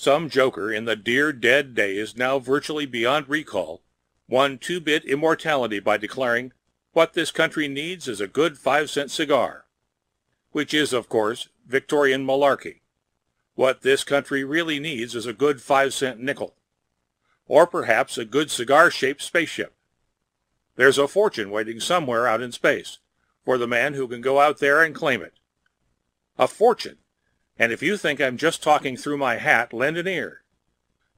Some joker in the dear dead days now virtually beyond recall won 2-bit immortality by declaring, "What this country needs is a good 5-cent cigar," which is, of course, Victorian malarkey. What this country really needs is a good 5-cent nickel. Or perhaps a good cigar-shaped spaceship. There's a fortune waiting somewhere out in space for the man who can go out there and claim it. A fortune! And if you think I'm just talking through my hat, lend an ear.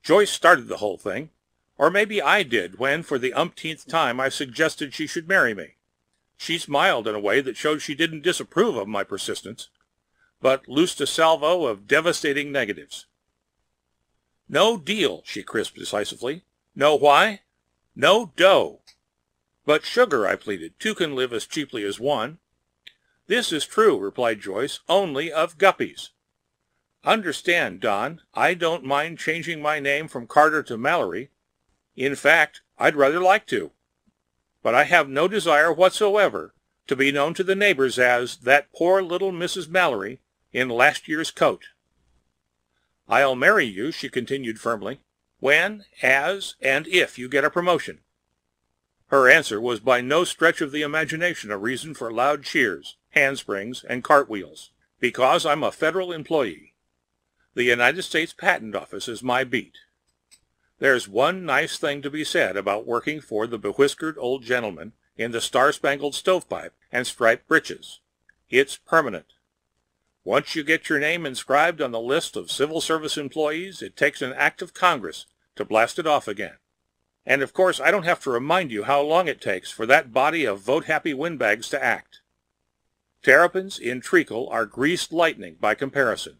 Joyce started the whole thing, or maybe I did when, for the umpteenth time, I suggested she should marry me. She smiled in a way that showed she didn't disapprove of my persistence, but loosed a salvo of devastating negatives. "No deal," she crisped decisively. "Know why? No dough." "But sugar," I pleaded. "Two can live as cheaply as one." "This is true," replied Joyce, "only of guppies. Understand, Don, I don't mind changing my name from Carter to Mallory. In fact, I'd rather like to. But I have no desire whatsoever to be known to the neighbors as that poor little Mrs. Mallory in last year's coat." "I'll marry you," she continued firmly, "when, as, and if you get a promotion." Her answer was by no stretch of the imagination a reason for loud cheers, handsprings, and cartwheels. Because I'm a federal employee. The United States Patent Office is my beat. There's one nice thing to be said about working for the bewhiskered old gentleman in the star-spangled stovepipe and striped breeches. It's permanent. Once you get your name inscribed on the list of civil service employees, it takes an act of Congress to blast it off again. And of course I don't have to remind you how long it takes for that body of vote-happy windbags to act. Terrapins in treacle are greased lightning by comparison.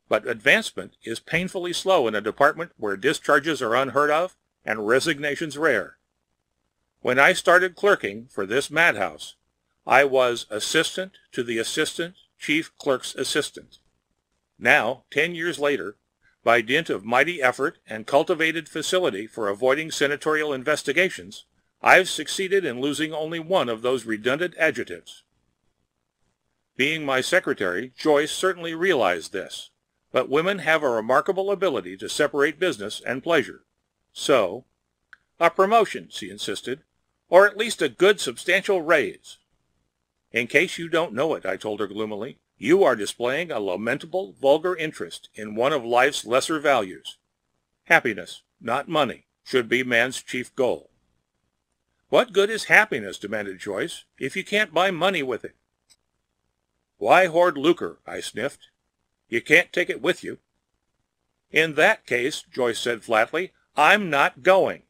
But advancement is painfully slow in a department where discharges are unheard of and resignations rare. When I started clerking for this madhouse, I was assistant to the assistant chief clerk's assistant. Now, 10 years later, by dint of mighty effort and cultivated facility for avoiding senatorial investigations, I've succeeded in losing only one of those redundant adjectives. Being my secretary, Joyce certainly realized this. But women have a remarkable ability to separate business and pleasure. So, "A promotion," she insisted, "or at least a good substantial raise." "In case you don't know it," I told her gloomily, "you are displaying a lamentable, vulgar interest in one of life's lesser values. Happiness, not money, should be man's chief goal." "What good is happiness," demanded Joyce, "if you can't buy money with it?" "Why hoard lucre?" I sniffed. "You can't take it with you." "In that case," Joyce said flatly, "I'm not going.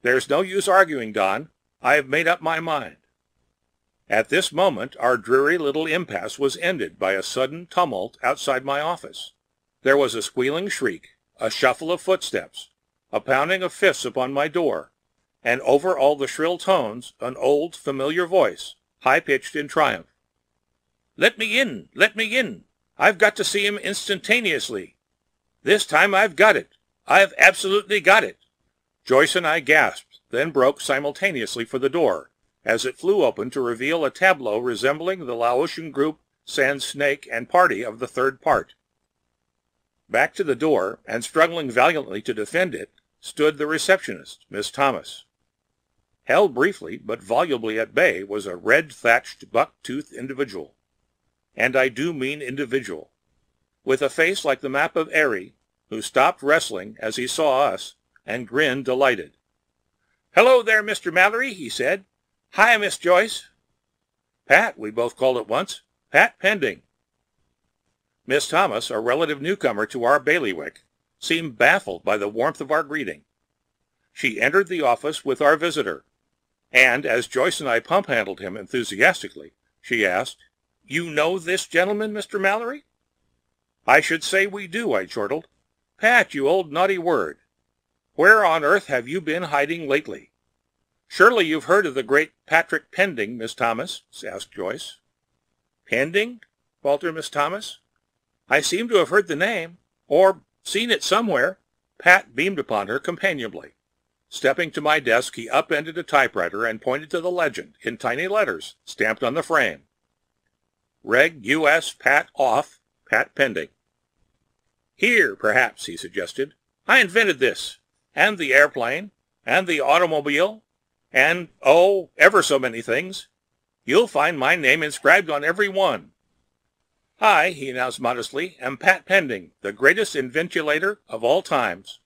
There's no use arguing, Don. I've made up my mind." At this moment our dreary little impasse was ended by a sudden tumult outside my office. There was a squealing shriek, a shuffle of footsteps, a pounding of fists upon my door, and over all the shrill tones an old familiar voice, high-pitched in triumph. "Let me in! Let me in! I've got to see him instantaneously. This time I've got it. I've absolutely got it." Joyce and I gasped, then broke simultaneously for the door, as it flew open to reveal a tableau resembling the Laotian group, Sans Snake, and party of the third part. Back to the door, and struggling valiantly to defend it, stood the receptionist, Miss Thomas. Held briefly but volubly at bay was a red-thatched, buck-toothed individual. And I do mean individual, with a face like the map of Erie, who stopped wrestling as he saw us and grinned delighted. "Hello there, Mr. Mallory," he said. "Hi, Miss Joyce." "Pat," we both called at once. "Pat Pending." Miss Thomas, a relative newcomer to our bailiwick, seemed baffled by the warmth of our greeting. She entered the office with our visitor, and as Joyce and I pump-handled him enthusiastically, she asked, "You know this gentleman, Mr. Mallory?" "I should say we do," I chortled. "Pat, you old naughty word. Where on earth have you been hiding lately? Surely you've heard of the great Patrick Pending, Miss Thomas?" asked Joyce. "Pending?" faltered Miss Thomas. "I seem to have heard the name, or seen it somewhere." Pat beamed upon her companionably. Stepping to my desk, he upended a typewriter and pointed to the legend, in tiny letters, stamped on the frame. "Reg. U.S. Pat Off, Pat Pending." Here, perhaps, he suggested. I invented this, and the airplane, and the automobile, and, oh, ever so many things. You'll find my name inscribed on every one. I, he announced modestly, am Pat Pending, the greatest inventulator of all times.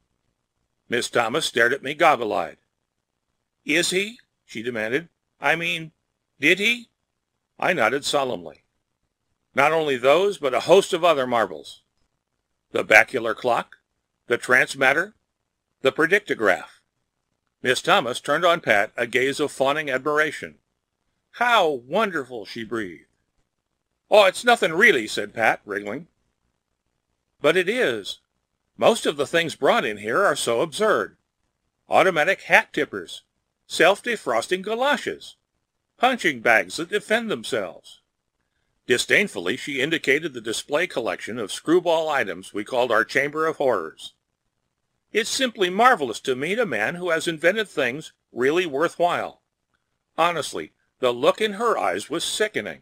Miss Thomas stared at me goggle-eyed. Is he? She demanded. I mean, did he? I nodded solemnly. Not only those, but a host of other marvels. The bacular clock, the transmatter, the predictograph. Miss Thomas turned on Pat a gaze of fawning admiration. How wonderful, she breathed. Oh, it's nothing really, said Pat, wriggling. But it is. Most of the things brought in here are so absurd. Automatic hat tippers, self-defrosting galoshes, punching bags that defend themselves. Disdainfully, she indicated the display collection of screwball items we called our Chamber of Horrors. It's simply marvelous to meet a man who has invented things really worthwhile. Honestly, the look in her eyes was sickening.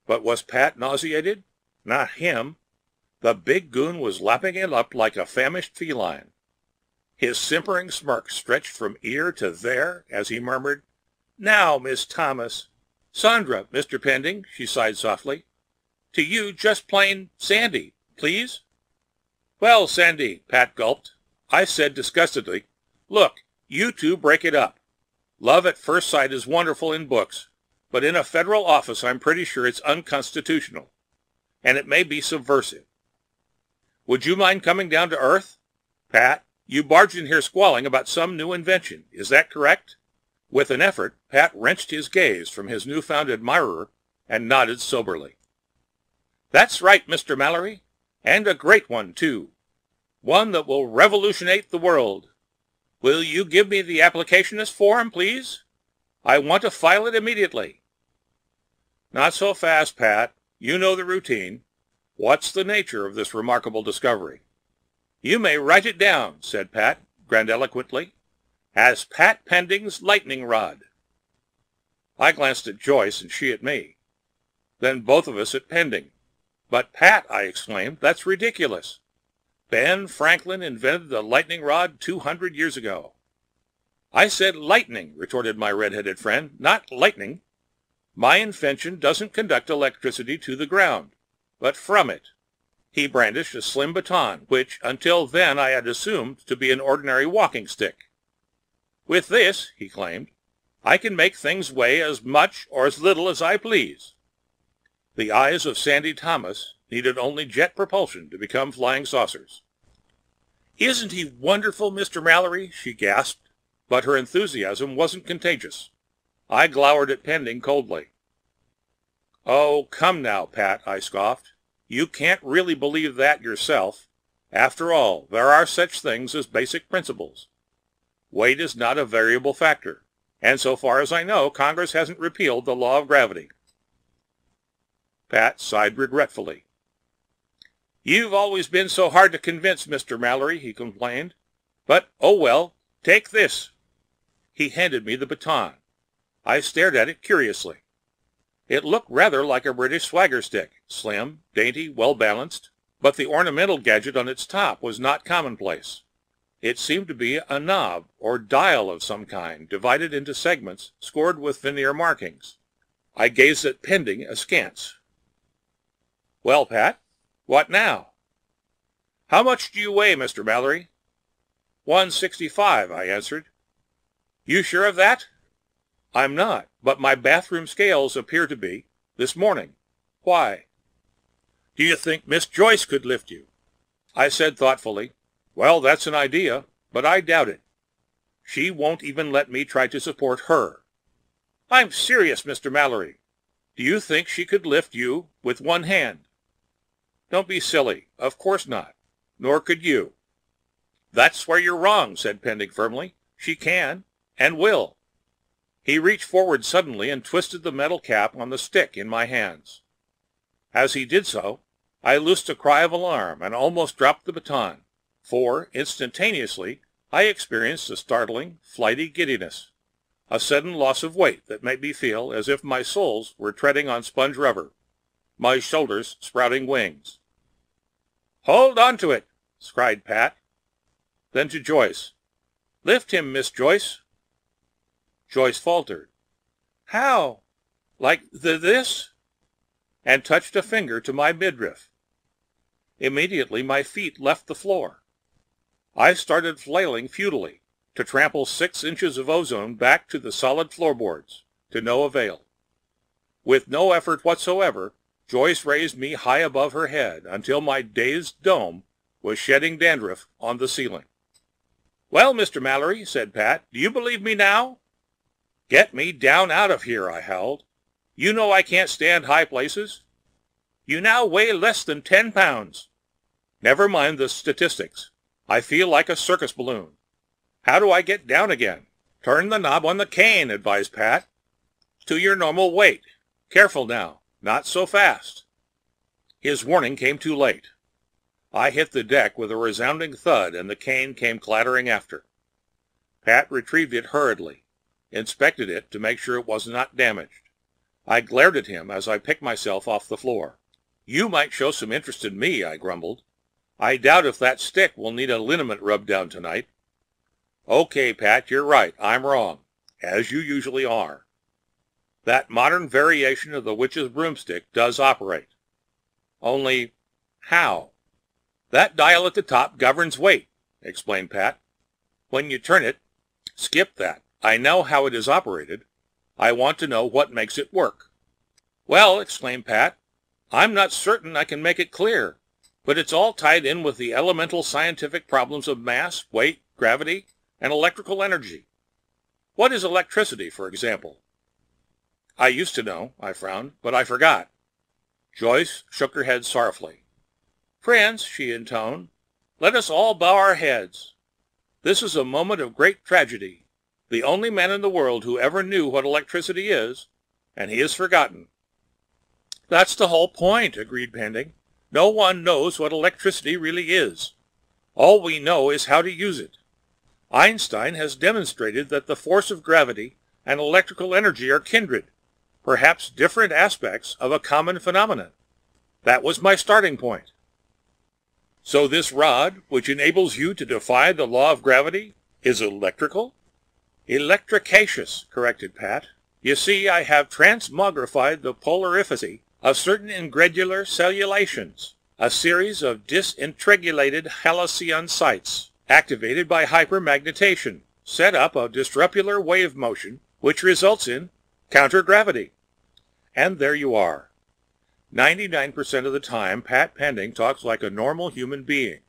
But was Pat nauseated? Not him. The big goon was lapping it up like a famished feline. His simpering smirk stretched from ear to there as he murmured, Now, Miss Thomas. Sandra, Mr. Pending, she sighed softly. To you, just plain Sandy, please. Well, Sandy, Pat gulped. I said disgustedly, Look, you two break it up. Love at first sight is wonderful in books, but in a federal office I'm pretty sure it's unconstitutional, and it may be subversive. Would you mind coming down to earth? Pat, you barged in here squalling about some new invention. Is that correct? With an effort, Pat wrenched his gaze from his newfound admirer and nodded soberly. That's right, Mr. Mallory, and a great one, too. One that will revolutionate the world. Will you give me the applicationist form, please? I want to file it immediately. Not so fast, Pat. You know the routine. What's the nature of this remarkable discovery? You may write it down, said Pat, grandiloquently, as Pat Pending's lightning rod. I glanced at Joyce and she at me. Then both of us at Pending. But Pat, I exclaimed, that's ridiculous. Ben Franklin invented the lightning rod 200 years ago. I said lightning, retorted my red-headed friend, not lightning. My invention doesn't conduct electricity to the ground, but from it. He brandished a slim baton, which until then I had assumed to be an ordinary walking stick. With this, he claimed, I can make things weigh as much or as little as I please. The eyes of Sandy Thomas needed only jet propulsion to become flying saucers. Isn't he wonderful, Mr. Mallory? She gasped, but her enthusiasm wasn't contagious. I glowered at Pending coldly. Oh, come now, Pat, I scoffed. You can't really believe that yourself. After all, there are such things as basic principles. Weight is not a variable factor, and so far as I know, Congress hasn't repealed the law of gravity. Pat sighed regretfully. You've always been so hard to convince, Mr. Mallory, he complained. But, oh well, take this. He handed me the baton. I stared at it curiously. It looked rather like a British swagger stick, slim, dainty, well-balanced, but the ornamental gadget on its top was not commonplace. It seemed to be a knob or dial of some kind, divided into segments scored with veneer markings. I gazed at Pending askance. Well, Pat, what now? How much do you weigh, Mr. Mallory? 165, I answered. You sure of that? I'm not, but my bathroom scales appear to be, this morning. Why? Do you think Miss Joyce could lift you? I said thoughtfully, well, that's an idea, but I doubt it. She won't even let me try to support her. I'm serious, Mr. Mallory. Do you think she could lift you with one hand? Don't be silly. Of course not. Nor could you. That's where you're wrong, said Pending firmly. She can, and will. He reached forward suddenly and twisted the metal cap on the stick in my hands. As he did so, I loosed a cry of alarm and almost dropped the baton, for, instantaneously, I experienced a startling, flighty giddiness, a sudden loss of weight that made me feel as if my soles were treading on sponge rubber, my shoulders sprouting wings. Hold on to it, cried Pat. Then to Joyce, "Lift him, Miss Joyce." Joyce faltered. "How? Like this?" and touched a finger to my midriff. Immediately my feet left the floor. I started flailing futilely to trample 6 inches of ozone back to the solid floorboards, to no avail. With no effort whatsoever, Joyce raised me high above her head until my dazed dome was shedding dandruff on the ceiling. "Well, Mr. Mallory," said Pat, "do you believe me now?" "Get me down out of here," I howled. "You know I can't stand high places." "You now weigh less than 10 pounds. "Never mind the statistics. I feel like a circus balloon. How do I get down again?" "Turn the knob on the cane," advised Pat. "To your normal weight. Careful now. Not so fast." His warning came too late. I hit the deck with a resounding thud and the cane came clattering after. Pat retrieved it hurriedly, inspected it to make sure it was not damaged. I glared at him as I picked myself off the floor. "You might show some interest in me," I grumbled. "I doubt if that stick will need a liniment rub down tonight." "Okay, Pat, you're right. I'm wrong, as you usually are. That modern variation of the witch's broomstick does operate. Only, how?" "That dial at the top governs weight," explained Pat. "When you turn it—" "Skip that. I know how it is operated. I want to know what makes it work." "Well," exclaimed Pat, "I'm not certain I can make it clear, but it's all tied in with the elemental scientific problems of mass, weight, gravity, and electrical energy. What is electricity, for example?" "I used to know," I frowned, "but I forgot." Joyce shook her head sorrowfully. "Friends," she intoned, "let us all bow our heads. This is a moment of great tragedy. The only man in the world who ever knew what electricity is, and he is forgotten." "That's the whole point," agreed Pending. "No one knows what electricity really is. All we know is how to use it. Einstein has demonstrated that the force of gravity and electrical energy are kindred, perhaps different aspects of a common phenomenon. That was my starting point." "So this rod, which enables you to defy the law of gravity, is electrical?" "Electricaceous," corrected Pat. "You see, I have transmogrified the polarifity of certain ingredular cellulations, a series of disintegrated halcyon sites, activated by hypermagnetation, set up a disruptular wave motion, which results in counter-gravity. And there you are. 99% of the time, Pat Pending talks like a normal human being.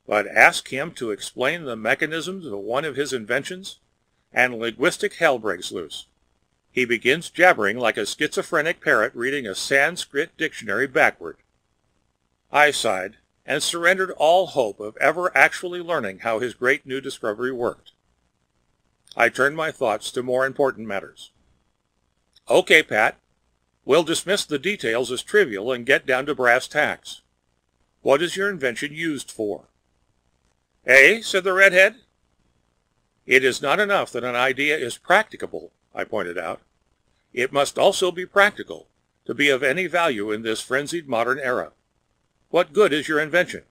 But ask him to explain the mechanisms of one of his inventions, and linguistic hell breaks loose. He begins jabbering like a schizophrenic parrot reading a Sanskrit dictionary backward." I sighed and surrendered all hope of ever actually learning how his great new discovery worked. I turned my thoughts to more important matters. "Okay, Pat. We'll dismiss the details as trivial and get down to brass tacks. What is your invention used for?" "Eh?" said the redhead. "It is not enough that an idea is practicable," I pointed out. "It must also be practical to be of any value in this frenzied modern era. What good is your invention?"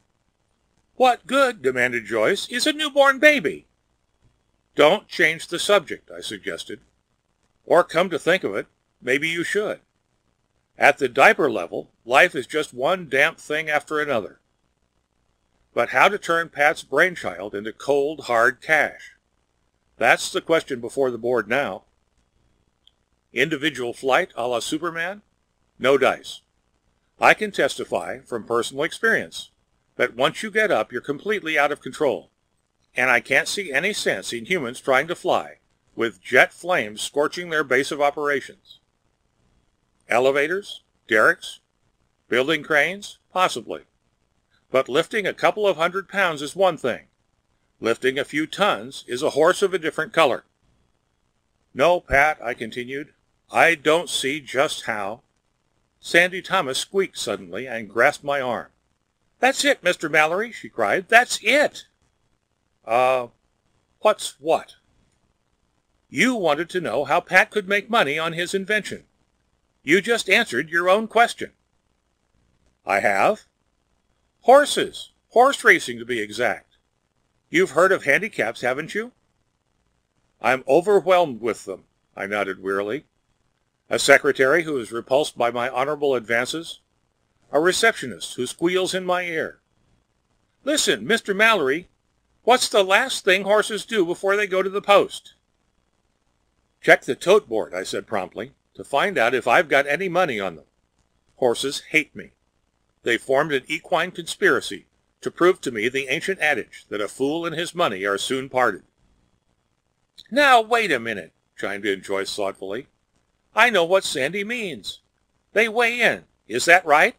"What good," demanded Joyce, "is a newborn baby?" "Don't change the subject," I suggested. "Or come to think of it, maybe you should. At the diaper level, life is just one damp thing after another. But how to turn Pat's brainchild into cold, hard cash? That's the question before the board now. Individual flight a la Superman? No dice. I can testify from personal experience that once you get up, you're completely out of control. And I can't see any sense in humans trying to fly with jet flames scorching their base of operations. Elevators? Derricks? Building cranes? Possibly. But lifting a couple of 100 pounds is one thing. Lifting a few tons is a horse of a different color. No, Pat, I continued, I don't see just how. Sandy Thomas squeaked suddenly and grasped my arm. "That's it, Mr. Mallory," she cried. "That's it." What's what?" "You wanted to know how Pat could make money on his invention. You just answered your own question." "I have?" "Horses. Horse racing, to be exact. You've heard of handicaps, haven't you? I'm overwhelmed with them, I nodded wearily. A secretary who is repulsed by my honorable advances. A receptionist who squeals in my ear. Listen, Mr. Mallory, what's the last thing horses do before they go to the post? Check the tote board, I said promptly, to find out if I've got any money on them. Horses hate me. They formed an equine conspiracy to prove to me the ancient adage that a fool and his money are soon parted. Now, wait a minute, chimed in Joyce thoughtfully. I know what Sandy means. They weigh in, is that right?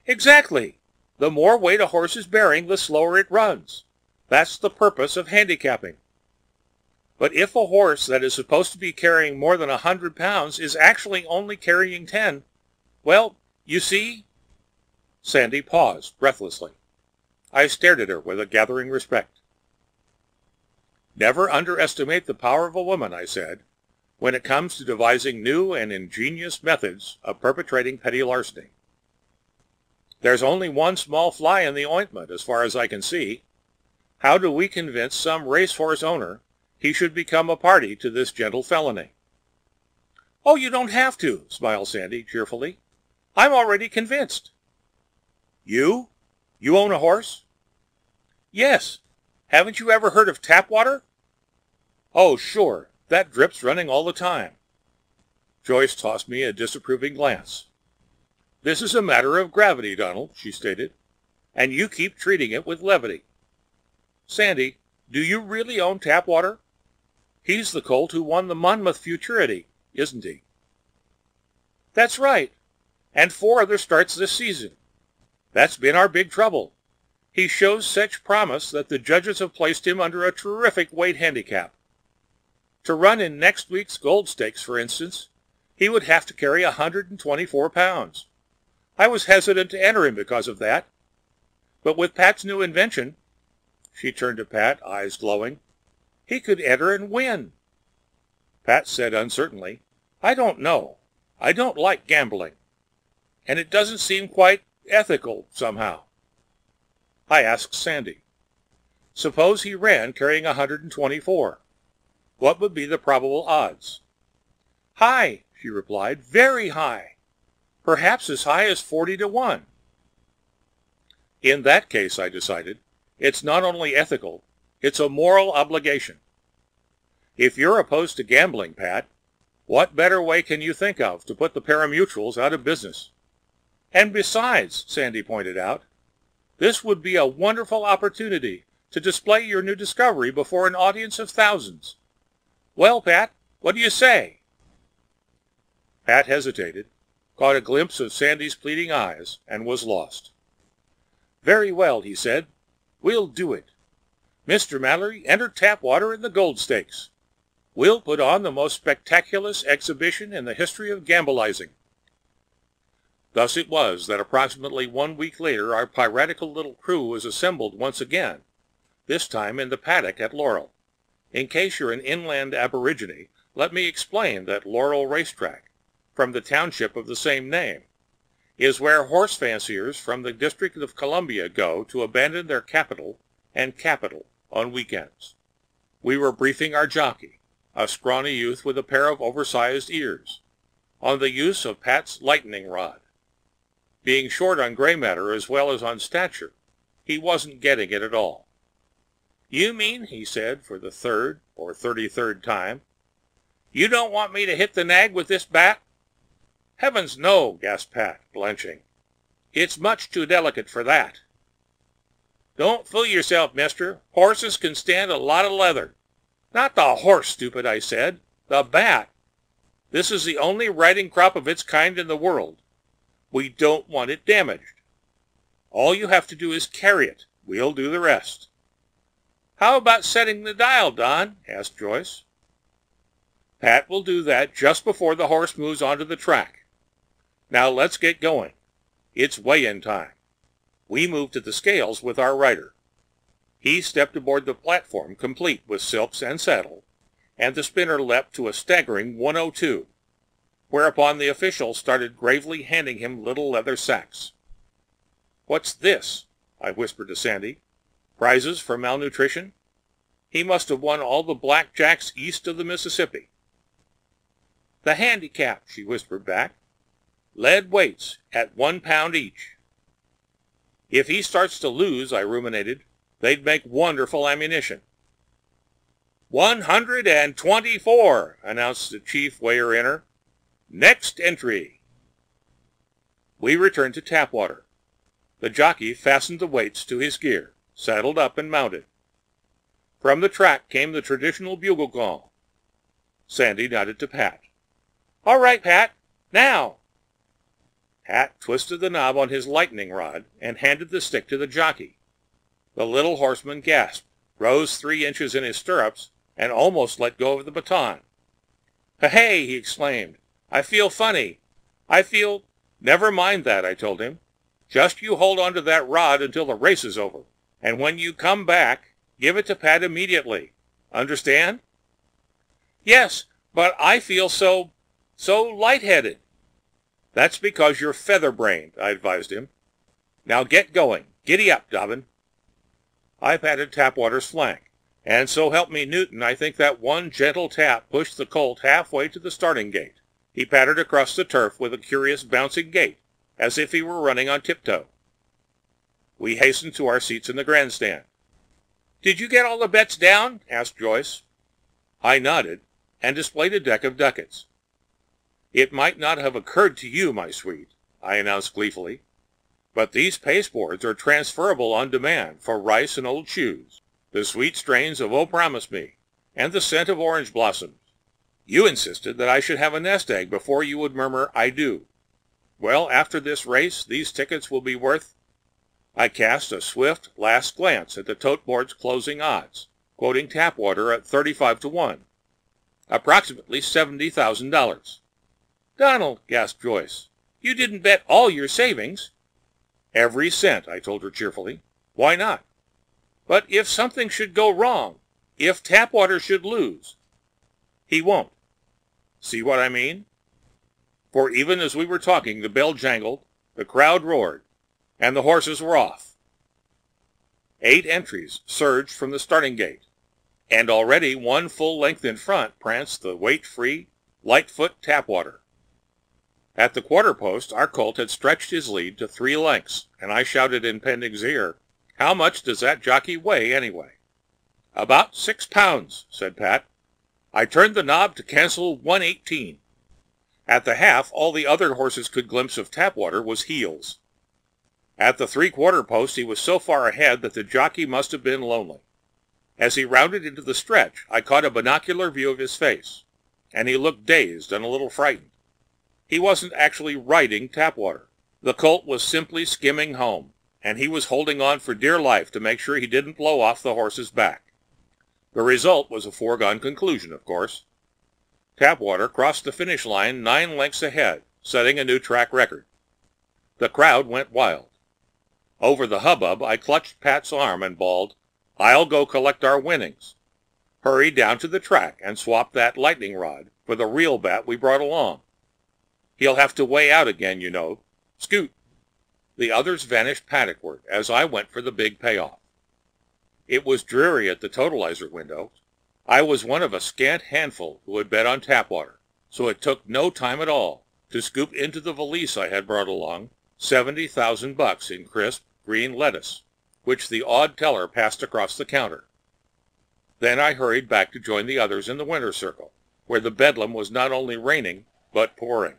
Exactly. The more weight a horse is bearing, the slower it runs. That's the purpose of handicapping. But if a horse that is supposed to be carrying more than 100 pounds is actually only carrying 10, well, you see... Sandy paused breathlessly. I stared at her with a gathering respect. Never underestimate the power of a woman, I said, when it comes to devising new and ingenious methods of perpetrating petty larceny. There's only one small fly in the ointment, as far as I can see. How do we convince some racehorse owner he should become a party to this gentle felony? Oh, you don't have to, smiled Sandy cheerfully. I'm already convinced. You? You own a horse? Yes. Haven't you ever heard of tap water? Oh, sure. That drip's running all the time. Joyce tossed me a disapproving glance. This is a matter of gravity, Donald, she stated, and you keep treating it with levity. Sandy, do you really own tap water? He's the colt who won the Monmouth Futurity, isn't he? That's right, and 4 other starts this season. That's been our big trouble. He shows such promise that the judges have placed him under a terrific weight handicap. To run in next week's Gold Stakes, for instance, he would have to carry 124 pounds. I was hesitant to enter him because of that. But with Pat's new invention, she turned to Pat, eyes glowing, he could enter and win. Pat said uncertainly, I don't know. I don't like gambling. And it doesn't seem quite ethical, somehow. I asked Sandy. Suppose he ran carrying 124. What would be the probable odds? High, she replied, very high. Perhaps as high as 40 to 1. In that case, I decided, it's not only ethical, it's a moral obligation. If you're opposed to gambling, Pat, what better way can you think of to put the pari-mutuels out of business? And besides, Sandy pointed out, this would be a wonderful opportunity to display your new discovery before an audience of thousands. Well, Pat, what do you say? Pat hesitated, caught a glimpse of Sandy's pleading eyes, and was lost. Very well, he said. We'll do it. Mr. Mallory, enter Tapwater in the Gold Stakes. We'll put on the most spectacular exhibition in the history of gambleizing. Thus it was that approximately 1 week later our piratical little crew was assembled once again, this time in the paddock at Laurel. In case you're an inland aborigine, let me explain that Laurel Racetrack, from the township of the same name, is where horse fanciers from the District of Columbia go to abandon their capital and capital on weekends. We were briefing our jockey, a scrawny youth with a pair of oversized ears, on the use of Pat's lightning rod. Being short on gray matter as well as on stature, he wasn't getting it at all. You mean, he said for the 3rd or 33rd time, you don't want me to hit the nag with this bat? Heavens no, gasped Pat, blenching. It's much too delicate for that. Don't fool yourself, mister. Horses can stand a lot of leather. Not the horse, stupid, I said. The bat. This is the only riding crop of its kind in the world. We don't want it damaged. All you have to do is carry it. We'll do the rest. How about setting the dial, Don? Asked Joyce. Pat will do that just before the horse moves onto the track. Now let's get going. It's weigh-in time. We moved to the scales with our rider. He stepped aboard the platform complete with silks and saddle, and the spinner leapt to a staggering 102, whereupon the official started gravely handing him little leather sacks. What's this? I whispered to Sandy. Prizes for malnutrition? He must have won all the blackjacks east of the Mississippi. The handicap, she whispered back. Lead weights at 1 pound each. If he starts to lose, I ruminated, they'd make wonderful ammunition. 124, announced the chief weigher-inner. Next entry. We returned to Tapwater. The jockey fastened the weights to his gear, saddled up and mounted. From the track came the traditional bugle call. Sandy nodded to Pat. All right, Pat, now. Pat twisted the knob on his lightning rod and handed the stick to the jockey. The little horseman gasped, rose 3 inches in his stirrups, and almost let go of the baton. Hey, he exclaimed, I feel funny. I feel... Never mind that, I told him. Just you hold on to that rod until the race is over, and when you come back, give it to Pat immediately. Understand? Yes, but I feel so lightheaded. That's because you're feather-brained, I advised him. Now get going. Giddy up, Dobbin. I patted Tapwater's flank, and so help me Newton, I think that one gentle tap pushed the colt halfway to the starting gate. He pattered across the turf with a curious bouncing gait, as if he were running on tiptoe. We hastened to our seats in the grandstand. Did you get all the bets down? Asked Joyce. I nodded, and displayed a deck of ducats. It might not have occurred to you, my sweet, I announced gleefully, but these pasteboards are transferable on demand for rice and old shoes, the sweet strains of Oh Promise Me, and the scent of orange blossoms. You insisted that I should have a nest egg before you would murmur, I do. Well, after this race, these tickets will be worth... I cast a swift last glance at the tote-board's closing odds, quoting Tapwater at 35 to 1. Approximately $70,000. Donald, gasped Joyce, you didn't bet all your savings. Every cent, I told her cheerfully. Why not? But if something should go wrong, if Tapwater should lose... He won't. See what I mean? For even as we were talking, the bell jangled, the crowd roared, and the horses were off. 8 entries surged from the starting gate, and already 1 full length in front pranced the weight-free, Lightfoot Tapwater. At the quarter post, our colt had stretched his lead to 3 lengths, and I shouted in Pending's ear, how much does that jockey weigh anyway? About 6 pounds, said Pat. I turned the knob to cancel 118. At the half, all the other horses could glimpse of Tapwater was heels. At the 3/4 post, he was so far ahead that the jockey must have been lonely. As he rounded into the stretch, I caught a binocular view of his face, and he looked dazed and a little frightened. He wasn't actually riding Tapwater. The colt was simply skimming home, and he was holding on for dear life to make sure he didn't blow off the horse's back. The result was a foregone conclusion, of course. Tapwater crossed the finish line 9 lengths ahead, setting a new track record. The crowd went wild. Over the hubbub, I clutched Pat's arm and bawled, I'll go collect our winnings. Hurry down to the track and swap that lightning rod for the real bat we brought along. He'll have to weigh out again, you know. Scoot. The others vanished paddockward as I went for the big payoff. It was dreary at the totalizer window. I was one of a scant handful who had bet on Tapwater, so it took no time at all to scoop into the valise I had brought along $70,000 in crisp green lettuce, which the awed teller passed across the counter. Then I hurried back to join the others in the winter circle, where the bedlam was not only raining, but pouring.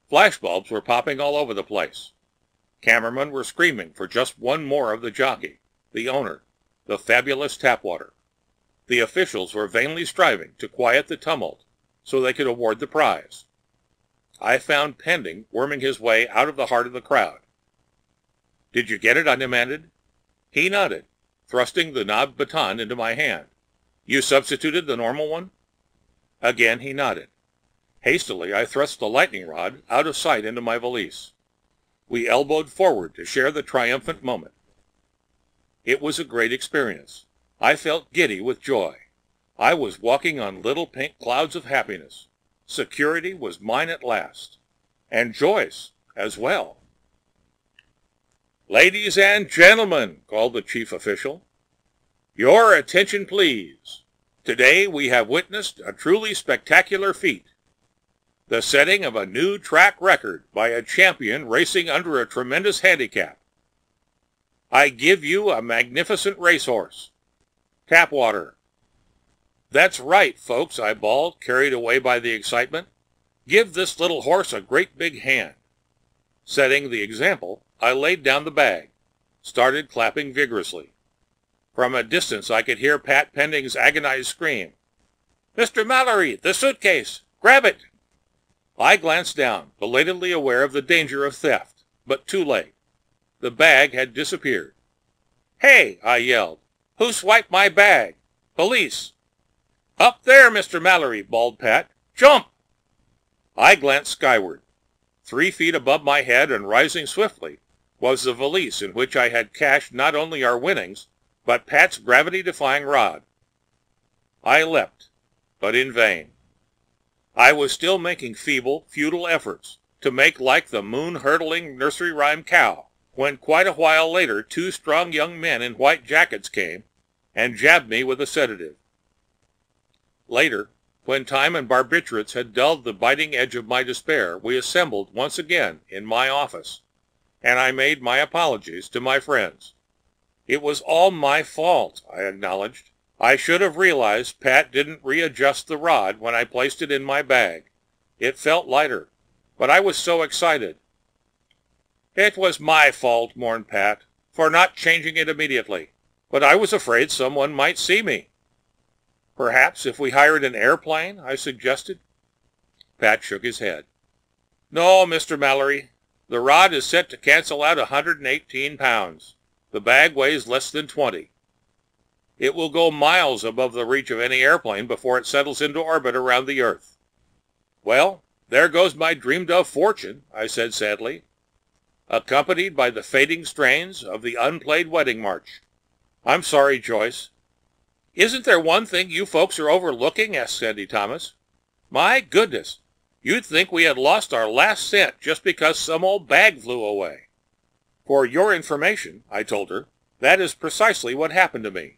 Flashbulbs were popping all over the place. Cameramen were screaming for just one more of the jockey, the owner, the fabulous Tapwater. The officials were vainly striving to quiet the tumult so they could award the prize. I found Pending worming his way out of the heart of the crowd. Did you get it? I demanded. He nodded, thrusting the knobbed baton into my hand. You substituted the normal one? Again he nodded. Hastily, I thrust the lightning rod out of sight into my valise. We elbowed forward to share the triumphant moment. It was a great experience. I felt giddy with joy. I was walking on little pink clouds of happiness. Security was mine at last. And Joyce as well. "Ladies and gentlemen," called the chief official, "your attention, please. Today we have witnessed a truly spectacular feat. The setting of a new track record by a champion racing under a tremendous handicap. I give you a magnificent racehorse. Tapwater." "That's right, folks," I bawled, carried away by the excitement. "Give this little horse a great big hand." Setting the example, I laid down the bag, started clapping vigorously. From a distance I could hear Pat Pending's agonized scream. "Mr. Mallory, the suitcase! Grab it!" I glanced down, belatedly aware of the danger of theft, but too late. The bag had disappeared. "Hey!" I yelled. "Who swiped my bag? Police!" "Up there, Mr. Mallory!" bawled Pat. "Jump!" I glanced skyward. 3 feet above my head and rising swiftly was the valise in which I had cached not only our winnings, but Pat's gravity-defying rod. I leapt, but in vain. I was still making feeble, futile efforts to make like the moon-hurdling nursery rhyme cow, when quite a while later 2 strong young men in white jackets came and jabbed me with a sedative. Later, when time and barbiturates had dulled the biting edge of my despair, we assembled once again in my office, and I made my apologies to my friends. It was all my fault, I acknowledged. I should have realized Pat didn't readjust the rod when I placed it in my bag. It felt lighter, but I was so excited. "It was my fault," mourned Pat, "for not changing it immediately, but I was afraid someone might see me." "Perhaps if we hired an airplane?" I suggested. Pat shook his head. "No, Mr. Mallory. The rod is set to cancel out 118 pounds. The bag weighs less than 20. It will go miles above the reach of any airplane before it settles into orbit around the Earth." "Well, there goes my dreamed-of fortune," I said sadly, accompanied by the fading strains of the unplayed wedding march. "I'm sorry, Joyce." "Isn't there one thing you folks are overlooking?" asked Sandy Thomas. "My goodness, you'd think we had lost our last cent just because some old bag flew away." "For your information," I told her, "that is precisely what happened to me.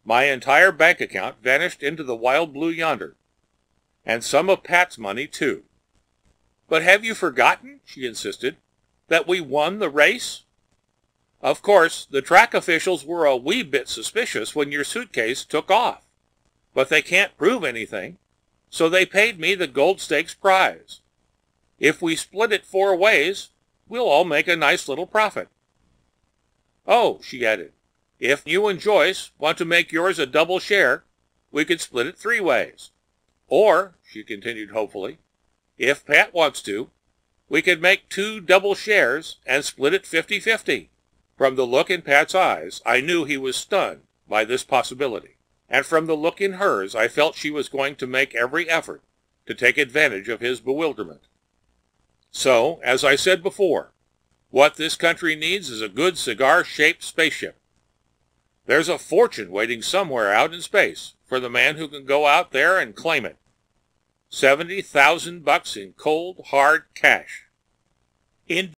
My entire bank account vanished into the wild blue yonder. And some of Pat's money, too." "But have you forgotten," she insisted, "that we won the race? Of course, the track officials were a wee bit suspicious when your suitcase took off, but they can't prove anything, so they paid me the gold stakes prize. If we split it 4 ways, we'll all make a nice little profit. Oh," she added, "if you and Joyce want to make yours a double share, we could split it 3 ways. Or," she continued hopefully, "if Pat wants to, we could make 2 double shares and split it 50-50. From the look in Pat's eyes, I knew he was stunned by this possibility, and from the look in hers, I felt she was going to make every effort to take advantage of his bewilderment. So, as I said before, what this country needs is a good cigar-shaped spaceship. There's a fortune waiting somewhere out in space for the man who can go out there and claim it. $70,000 in cold, hard cash.